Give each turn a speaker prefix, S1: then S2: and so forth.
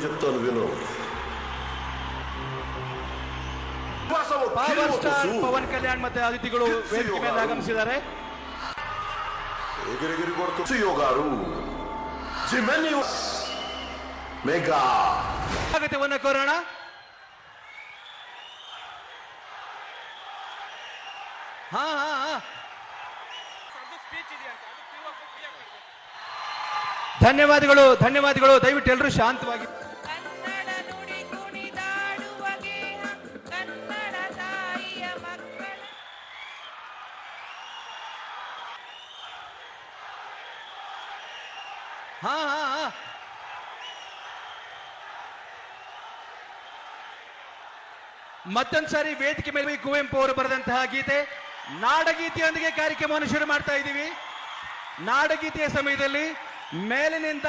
S1: చెప్తాను విను.
S2: Power star Pavan Kalyan ಮತ್ತೆ ಅತಿಥಿಗಳು ವೇದಿಕೆ ಮೇಲೆ ಆಗಮಿಸಿದ್ದಾರೆ.
S1: ಎಗಿರೆಗಿರಿ ಕೊಡ್ತು ಸಿಒ గారు ಜಿಮೆನ್ಯೂಸ್ ಮೆಗಾ
S2: ಸ್ವಾಗತವನ್ನು ಕೋರೋಣ. ಹಾ ಹಾ ಹಾ ಧನ್ಯವಾದಗಳು ಧನ್ಯವಾದಗಳು. ದಯವಿಟ್ಟು ಎಲ್ಲರೂ ಶಾಂತವಾಗಿ.
S3: ಕನ್ನಡ ನುಡಿ ಕುಣಿದಾಡುವ ಗೇಹ ಕನ್ನಡ ತಾಯಿಯ ಮಕ್ಕಳ.
S2: ಹಾ ಹಾ ಹಾ ಮತ್ತೊಂದ್ಸಾರಿ ವೇದಿಕೆ ಮೇಲೆ ಕುವೆಂಪು ಅವರು ಬರೆದಂತಹ ಗೀತೆ ನಾಡಗೀತೆಯೊಂದಿಗೆ ಕಾರ್ಯಕ್ರಮವನ್ನು ಶುರು ಮಾಡ್ತಾ ಇದ್ದೀವಿ. ನಾಡಗೀತೆಯ ಸಮಯದಲ್ಲಿ ಮೇಲಿನಿಂದ